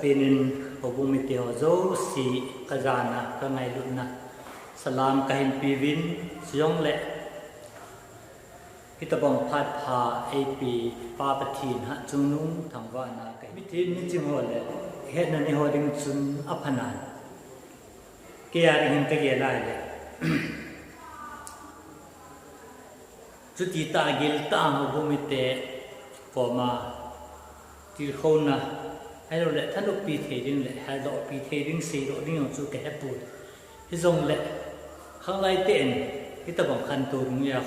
pinin hobumiti ho zo si kazana ka ngai luna salam kahin pivin siong le kita bang phat pha ap pa pathin ha chungnung thangwana kai mithin ni chingho le het na ni ho ding chun aphanan ke ya ring ke ge lai le chuti ta gil ta hobumite forma til khona ai lo le thanu pi the ding le ha do pi the ding se do ding chu ke pu hi zong le khang lai ten hi ta bang khan tu rung ya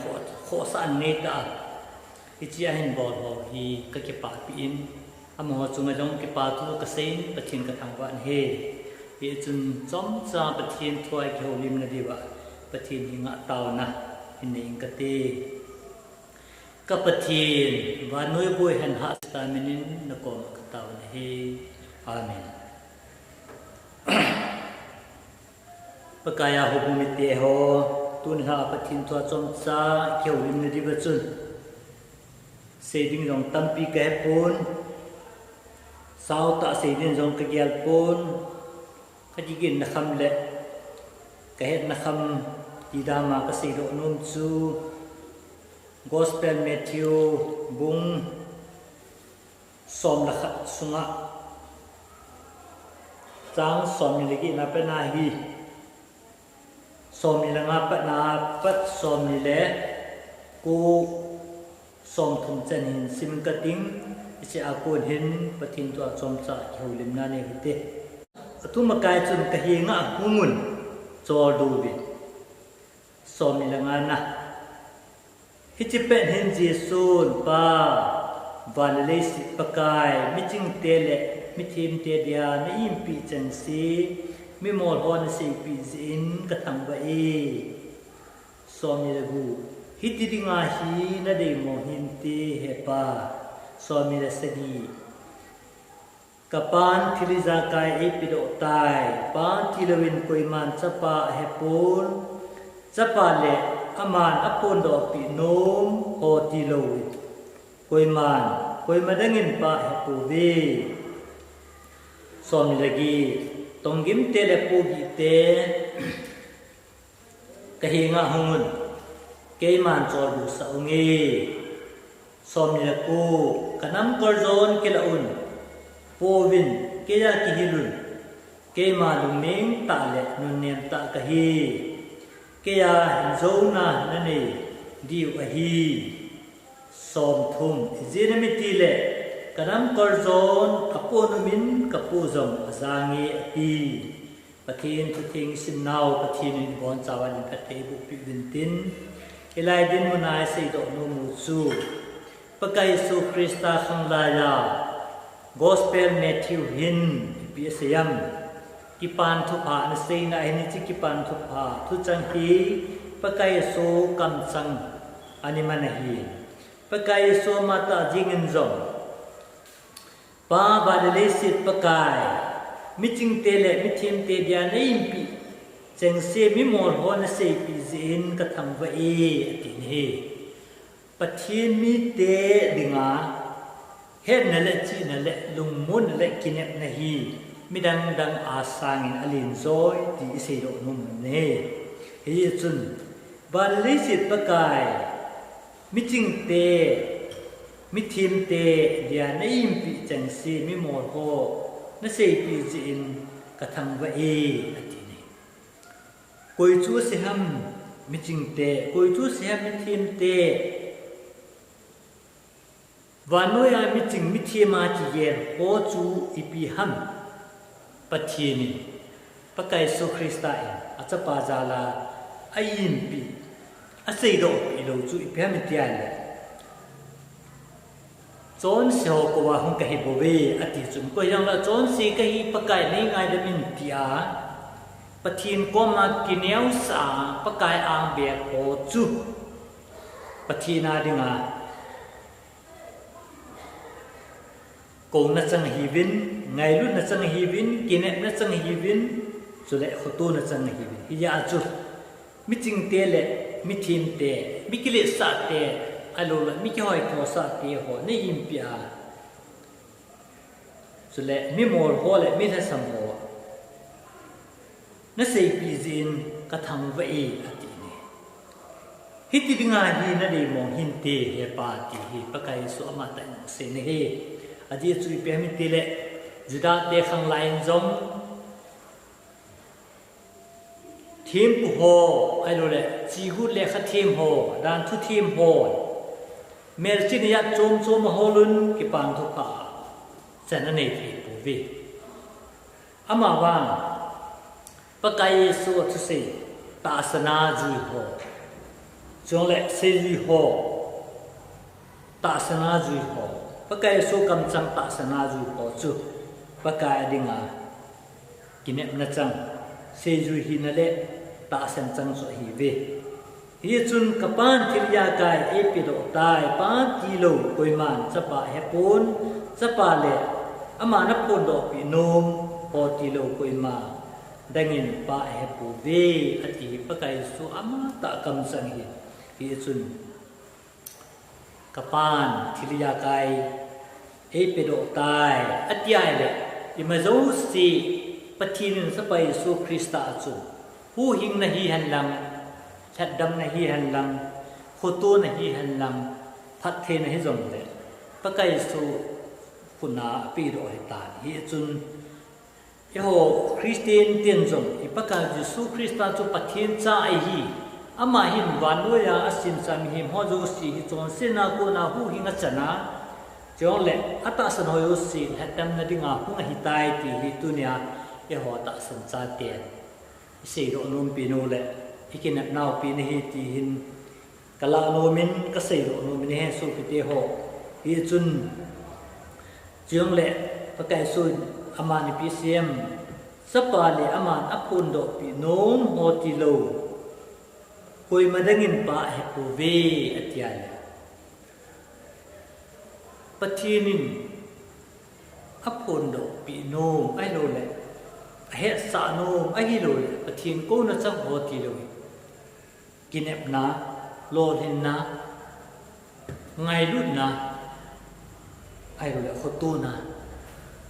kho san ne ta hi chi a hin bol ho hi ka ke pa pi in am ho chu ngai long ke pa tu ka sein pathin ka thang wan he hi chun chom cha pathin thoi ke ho lim na di wa pathin hi nga taw na hin ning ka te ka pathin wa noi boi han ha sta minin na ko ka taw na he amen pakaya hobumite ho tun ha pathin thwa chom cha kheu lim na di ba chun seding rong tampi ka pon sau ta seding rong ka gyal pon ka digin na kham le ka het na kham ti dama ka se do nom chu Gospel Matthew bung som la khat sunga chang som ni legi na pe na hi som ni la nga pa na pat som ni le ku som thum chen hin sim ka ting isi akon hin pathin to chom cha kholim na ne hite atu ma kai chun ka hi nga hungun chor du bi som ni la nga na hichipen hin jesun pa vanle si pakai miching tele mithim te dia na impi chansi mi mol hon si pi zin ka thang ba e somi gu hitidinga hi na de mo hin te he pa somi la sagi kapan thiliza kai epido tai pan tilawin koiman chapa he pol chapa le aman apon do pi nom ho ti lo koi man koi madangin pa he pu ve som lagi tonggim te le pu gi te kahinga hungun ke man chor bu sa nge som le ku kanam kor zon ke la un povin ke ya ki hilun ke ma luming ta le nun nem ta ka hi kaya zona nani diu ahi som thum zinamiti le kanam korzon kaponumin kapuzom azangi api pathin thuting sinnaw pathin in bon chawan kate bu pibintin ilai din munai sei do no mu chu pakai su krista khanglaya gospel Matthew hin psayam kipan thu pha na sei na ai ni chi kipan thu pha thu chang hi pakai so kam chang ani man hi pakai so mata jingin zong pa ba le sit pakai miting tele mithim te dia nei impi cheng se mi mor ho na sei pi zin ka thang wa e ti ni pathin mi te dinga het na le chi na le lung mun le kinek na hi midang dang asangin alin zoi ti ise do num ne hi chun ban li sit pakai miting te mithim te dia naim pi chang si mi mor ho na sei pi jin ka thang wa e ati ni koi chu se ham miting te koi chu se ham mithim te vanoya miting mithima chi yen ho chu ipi ham pathini pakai so krista achapa jala ayin pi asei do ilo chu iphem tian le chon so ko wa hung ka hi bowe ati chum ko yang la chon si ka hi pakai nei ngai da min tia pathin ko ma kineu sa pakai ang be ko chu pathina dinga ko na chang hi vin ngai lu na chang hi vin kine na chang hi vin chule khoto na chang hi vin hi ya chu miting te le mithim te mikile sa te alo la mi ki hoi ko sa te ho ne im pia จุเลมิโมลโฮเลมิเทสัมโฮนั่นสิปีจินกระทำไว้อดีนี่ฮิติดงานฮีนั่นเองมองหินเตเฮปาติฮีปะไกสุอามาตันเสนเฮอดีจุยเปียมิติเลจุดาเตขังไลน์จงทีมผู้โฮไอ้รู้เลยจีหุ่นเล็กทีมโฮด้านทุทีมโฮเมลจินิยัดโจมมาโฮลุนกิปานทุกข์เจนนี่ที่ผู้วิอามาว่าปะไกสุทุสิตาสนาจุยโฮจงเล็กเซจุยโฮตาสนาจุยโฮปะไกสุกำจังตาสนาจุยโฮจุปะไกดิ่งกินเนมนัจังเซจุยหินเล่ตาสันจังสุฮีเวฮีจุนกับปานทิลยากายเอปิโดตายปานกิโลกุยมันจะปะเฮปุนจะปะเล่อามานับปุนดอกปีนมพอกิโลกุยมาดังอินปะเฮปุเวอติปะไกสุอามาตะกำสังฮีจุนกับปานทิลยากายเอปิโดตายอติยายเล่อิมาโซสีปฏินินสไปสุคริสต์อาจุผู้หิงนะฮีหันลังชัดดำนะฮีหันลังโคตูนะฮีหันลังพัดเทนะฮีจงเลยปะไกสุคุณาปีโรหิตาฮีจุนยโฮคริสเตียนเตียนจงอีปะไกสุคริสต์อาจุปฏินจ้าไอฮีอามาหิมวันด้วยอาสินสามีหิมฮอจูสีฮิจงเสนากูนาผู้หิงจันะจงเลยอัตสนอยสีหัดดำนะดิ่งอาผู้หิตายตีฮิตุเนียยโฮตัสันจาเตียนสิ่งโน้มปีโนเล่อีกินนาวปีนี้ที่หินกลาโนมินก็สิ่งโน้มนี้ให้สู้พิเตโฮฮีจุนจึงเล่ประกายสุนอามานิพิเซียมสปาเลอามาอัพุนโดปีโนมโฮติโลคุยมาดังินปะเฮปูเวอติยาปฏินินอัพุนโดปีโนมไอโลเล่เฮสานุไอฮิโลปะทินกูนัจังโหติโลกินเอบนาโลหินนาไงรุ่นนาไอโลขตูนา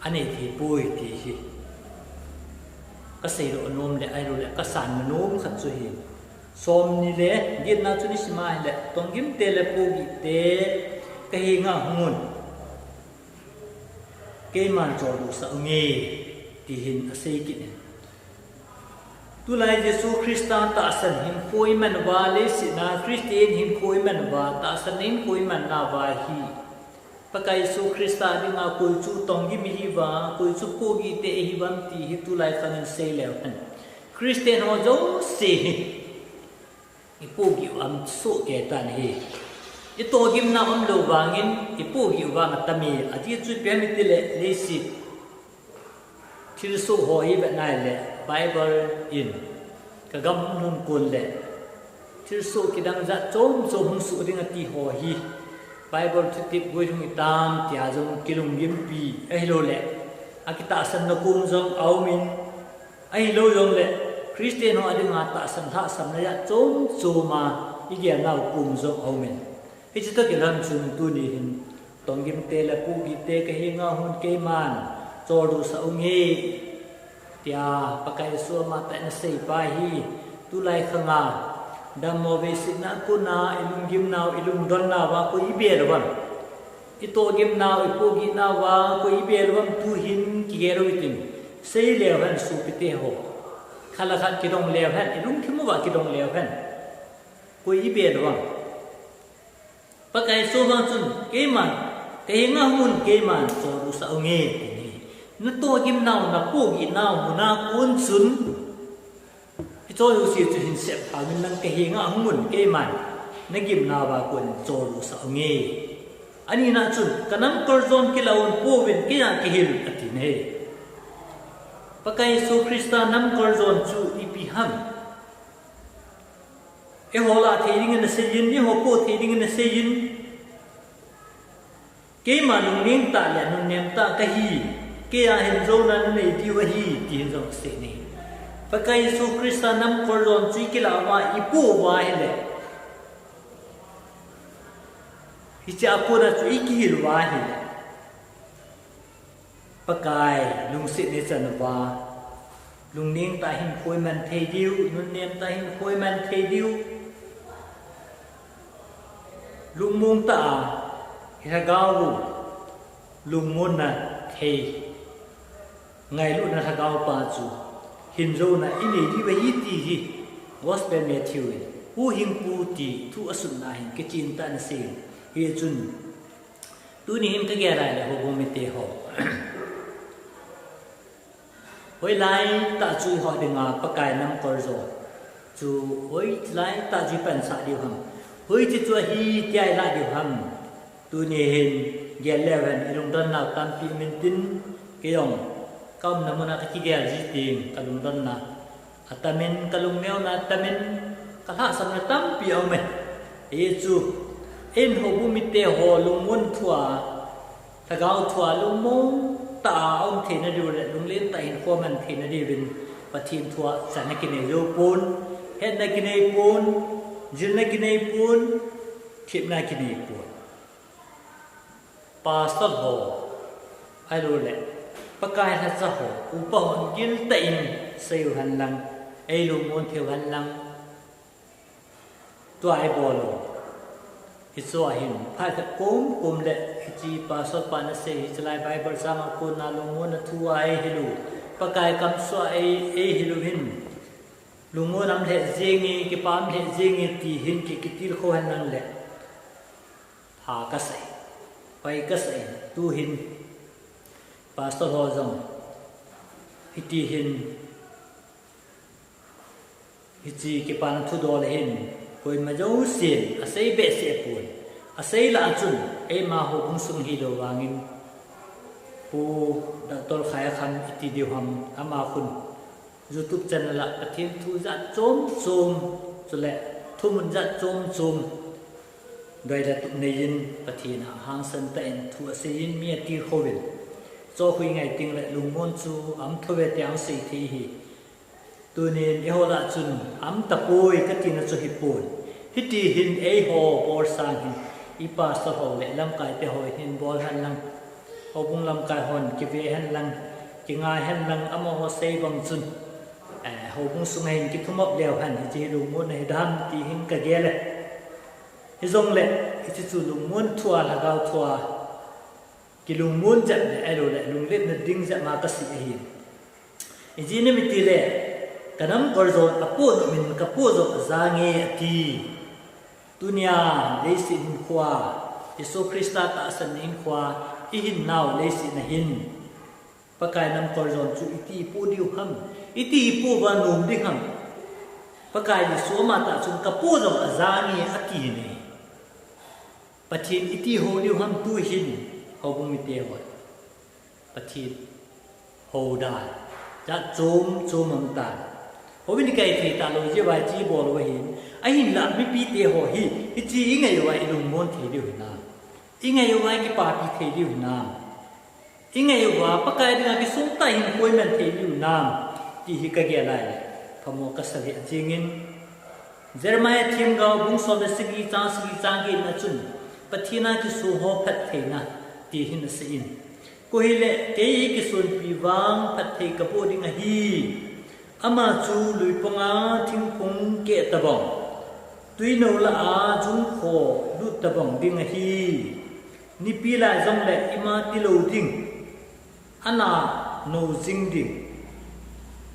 อันนี้ที่ปุยที่ฮิก็เสียโลนมเลไอโลก็สานมนุมขัดสุหิสมนี่เลยินนาจุนิสมาเลตองกิมเตเลปูกิเตกะฮิงาฮุนเกมันจอดูสะเงที่หินอาศัยกินตุลายเยซูคริสต์ตาสันหินคุยมันวาเลสินาคริสเตียนหินคุยมันวาตาสันหินคุยมันนาวาฮีปะไกเยซูคริสต์ดิงาคุยจูตองกิมิฮิวาคุยจูโคกิเตฮิวันตีฮิตุลายขันเซเลวหันคริสเตียนหัวโจเซอีปูกิวอัมสุเกตันฮีอีโตกิมนาอัมโลวางินอีปูกิวางตามีอาทิตย์จุดเปียมิติเลเลสิที่สุโหยแบบนั้นแหละไบเบิลอินก็กำนุนกุลแหละที่สุกิดังจะโจมสุดิ่งตีโหยไบเบิลที่ติดไว้ตรงตามที่อาจจะกิลุงยิมปีไอ้โลแหละอากิตาสันนกุมจงเอามินไอ้โลจงแหละคริสเตียนหัวดิ่งอาตาสันท่าสัมนยะโจมมาอีเกียนเอากุมจงเอามินที่จะกิรันชุนตุนีหินตองกิมเตละปูกิเตกะหิงาหุนเกมันจอดูสะองเฮตียปะไกสัวมาแต่นเสปาฮีตุไลขงาดัมโมเวสินากุนาอิลุงกิมนาวอิลุงดอนนาวาคุยเบียรวันอิโตกิมนาวอิปูกินาวาคุยเบียรวันtuหินกิเกโรวิติมเซเลวันสุปิเตโฮขลักขันกิดงเลวแห่อิลุงคิมวากิดงเลวแห่คุยเบียรวันปะไกสัวมาจุนเกมันเกงาหุนเกมันจอดูสะองเฮนั่นตัวกิมนาวนักปูกินาวมุนากุนซุนที่โจดูสิจุหินเสพหามินนังเกหิงะหุ่นเกมันนักกิมนาวากุนโจดูสะเงอันนี้น่าจุนกันน้ำกอร์ซอนกิลาวนปูวินกินาเกหิลอติเนปะไกเยซูคริสต์น้ำกอร์ซอนจูอีพิฮัมเอโฮลาเทดิงนเซยินยี่โฮโปเทดิงนเซยินเกมันลุงเลี้ยงตาและนุนเนมตากะฮีเกี่ยเห็นโจนั้นในที่ว่าฮีที่เห็นโจเสนีปะไกเยซูคริสต์นำกอร์ซอนจุยกิลาว่าอีปูว่าเฮเลฮิจาปูนะจุยกิลว่าเฮเล ปกายลุงสิในจันวาลุงเนียงตาหินควยมันเทดิวนุนเนียมตาหินควยมันเทดิวลุงมุงตาฮิรากาวลุงมุนนะเทไงลุนะฮากาวปาจูหินโรนะอินี่ที่ไปยิตีจีวอสเปเมทิวผู้หิงปูตีทุอสุนนาหินกิจินตันเสียงเฮจุนตัวนี้หิมก็แก่ไรเลยโฮโบเมเตหอเฮ้ยไล่ตาจุยหอดึงอาปะกายน้ำกอร์โซจูเฮ้ยไล่ตาจุยเป็นสาดิวหัมเฮ้ยจิตตัวฮีใจละดิวหัมตัวนี้เห็นแย่แล้วกันอีลงดันนาตันปีมินตินเกี่ยงก็นำมาตะกี้แก่จิติงกลงดันนาอัตมินกลงเนียวนาอัตมินกะลาสันตั้มปีเอาไหมเอจูเอ็นโฮบุมิเตหอลุงมุนทัวถ้าเขาทัวลุงมุงตาองเทนดีเลยลุงเล่นแต่เห็นความมันเทนดีเป็นปะทีมทัวสันนักกินเอโยปูนเฮ็ดนักกินเอปูนจินนักกินเอปูนทิพนักกินเอปูนปาสต์หอไอรู้เลยปะกายทัศหออุปหอนกินแต่อินเซลหันลังไอลุงมุนเทวหันลังตัวไอบอลฮิตสวาหินพายตะกุมเละฮิจีปาสต์ปานะเซฮิจไลไบเบิลซามาคูนาลุงมุนทัวไอฮิลูปะกายคำสวาไอฮิลูหินลุงมุนนำเละเจงีกิปามเละเจงีตีหินกิกิติลโคหันลังเละหากระใสไปกระใสตูหินปาสต์หอจังฮิตีหินฮิจีกิปานทุดอลหินคุยมาเจ้าเสียนอาศัยเบสเสียปูนอาศัยละจุนเอมาหงสุงฮิโลวางินปูดัตตอลขายคันอิติดิวหัมอามาคุณยูทูบช anel ละปะทิมทุจัดโจมจุเละทุมุนจัดโจมโดยละตุเนยินปะทินะหางสันเตนทุเสียนเมียตีโควินโจคุยไงติงละลุงมอนจูอัมทเวตยังสีทีฮีตัวนี้เอโหละจุนอัมตะปุยก็ตินะจุฮิปูนฮิตีหินเอโฮบอลซานหินอีปาสโฮเละลำกายเตโฮหินบอลหันลังเอาบุงลำกายหอนกิเวหันลังกิงายหันลังอโมโฮเซบังจุนเอาบุงสุงหินกิทุมอบเลียวหันฮิจีลุงมุนในดามตีหินกะเกลฮิจงเละฮิจิจูลุงมุนทัวละกาวทัวกิลุงมุนจัดเนี่ยไอโรเละลุงเล็ดนดิ้งจัดมากสิหินฮิจีนี่มิติเละกันน้ำกอร์โซอปูนมินกับปูโซจางเงตีตุนียเลสินขวาเยซูคริสต์ตาสันนินขวาอีหินนาวเลสินหินปะกายน้ำกอร์โซจูอิตีปูดิวหัมอิตีปูบานุมดิหัมปะกายดิสวมาตาจุนกับปูโซจางเงอตีเนปะทีนอิตีโฮดิวหัมตุหินเขาบุมิเตวะปะทีนโฮดาจะโจมมังตาโอวินิกายเทตาโลเจวายจีบอลวะหินไอหินละมิปีเตหอหิฮิจีอิงไงยวายลุงมอนเทดิวนาอิงไงยวายกิปาปีเทดิวนาอิงไงยวาปะกายดิงากิสุงตาหินควยมันเทดิวนาที่ฮิกะเกลายพะโมกัสลิจิงินเจรมายทิมกาวบุงโซเบสกีจางกินนะจุนปะทีนากิสุโฮพัดเทนะที่หินสินกุฮิเลเตยกิสุนปีวังพัดเทกะโปดิงะฮีอามาจูลุยปงอาทิ้งพงเกตะบองตุยโนละอาจุงโคลุตะบองดิงฮีนิปีลาจงเละอิมาติโลดิงอานาโนจิงดิง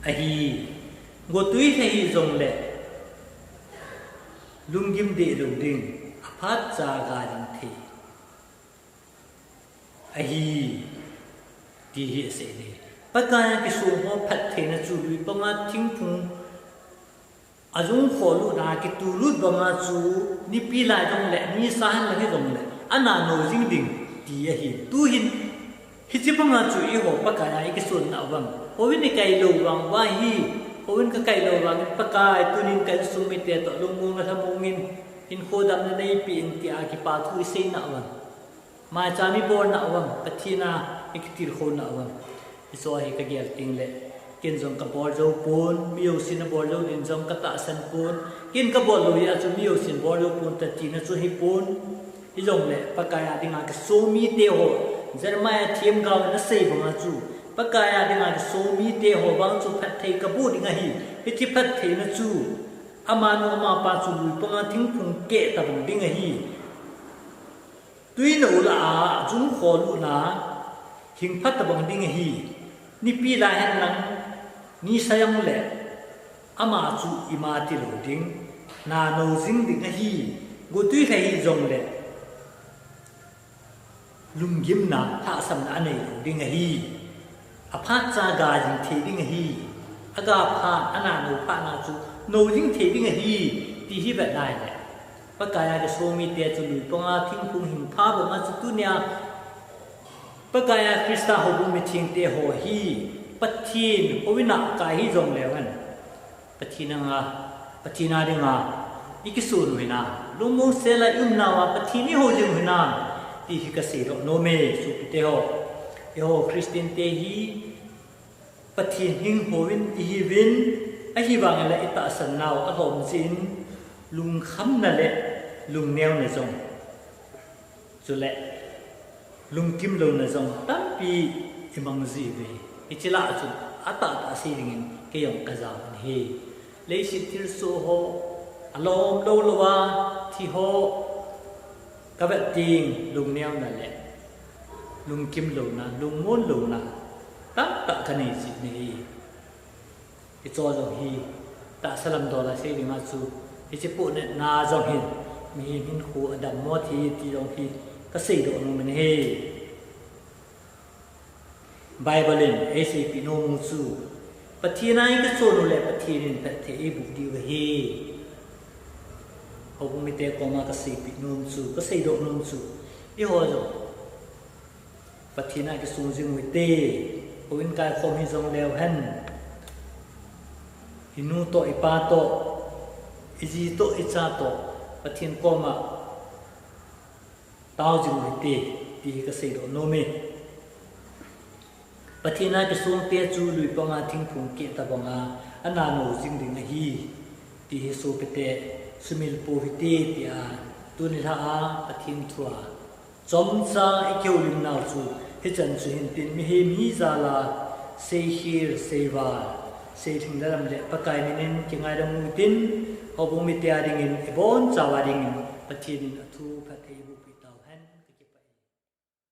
อฮีกตุยเทฮีจงเละลุงยิมเดลุงดิงอภัตจากาดิงเทอฮีดีเฮเสเดปะกายกิสูงพัดเทนจูลุยปงาทิ้งพุงอาจุงขอลุนากิตูลุดบงาจูนิปีลายจงเละมีสานละให้จงเละอันนาโนจิงดิงดีเหินตูหินฮิจิปงาจูอีโหปะกายกิสูนาวังโอวินิไกโลวังวาฮีโอวินกะไกโลวังปะกายตุนินกันสุมิเตตลุงมุงละทมุงินอินโคดัมในปีอินติอากิปาทุอิเซนาวังมาจามิบอนาวังปะทีนาอิกติรโคนาวังอิสวาฮิกะเกลติงเละกินจงกะบอลโจปูนมิโอซินบอลโจดินจงกะตะสันปูนกินกะบอลโลยะจุมิโอซินบอลโจปูนตะจีนะจุฮิปูนอิจงเละปะกายะติงากะโซมีเตโฮ Jeremiah thiam gaw na sei banga chu pakaya dinga so mi te ho bang chu phat thei ka bu dinga hi ti phat thei na chu amanu ama pa chu lui panga thing phung ke ta bang dinga hi tui no la a jung kho lu na hing phat ta bang dinga hi ni pi la hen lang ni sayang le ama chu ima ti lo ding na no jing dinga hi go tui khai jong le lung gim na tha sam na nei ding a hi a pha cha ga jing the ding a hi aga pha ana no pha na chu no jing the ding a hi ti hi ba nai le pa kaya de so mi te chu lu ponga thing phung him pha ba ma chu tu nya pa kaya krista ho bu mi thing te ho hi pathin ovina ka hi jong le wan pathina nga pathina de nga ikisu ru hina lumo sela imna wa pathini ho jing hina ti hi ka se ro no me su te ho yo christian te hi pathin hing hoin hi win a hi wang la ita san naw a hom sin lung kham na le lung neo na zong chu le lung kim lo na zong tam pi imang zi ve ichila chu ata ta si ring ke yong ka za he le si tir so ho alom lo lo wa thi ho các bạn tiền lùng neo là lẹ lùng kim lùng là lùng môn lùng là tất cả cái này gì này cái cho rồi hi ta sẽ làm đó là sẽ đi mà chú cái chế bộ này na dòng hin mình khu ở đầm mót thì dòng hi cái gì đó mình he Bible lên ACP no mu chú bắt thiên này cái số nó lẹ bắt thiên nên bắt thiên bục đi về he họ cũng biết có mà cái gì bị nôn su cái gì độ nôn su đi hồi rồi và thì này cái số riêng người tê họ in cái không hình dòng leo hen inu to ipa to izi to icha to và thiên có mà tao riêng người tê thì cái gì độ nôn mê và thì này cái số tê chú lùi bằng à thiên phụng kệ ta bằng à anh nào nô riêng đình này hi thì số bị tê sumil poviti tia tunila pathin thua chomcha ikeu lim naw chu he chan chu hin tin mi he mi zala sei hir seva sei thing daram le pakai nin kingai ram tin hobung mi tia ding in ebon chawa ding pathin athu phathei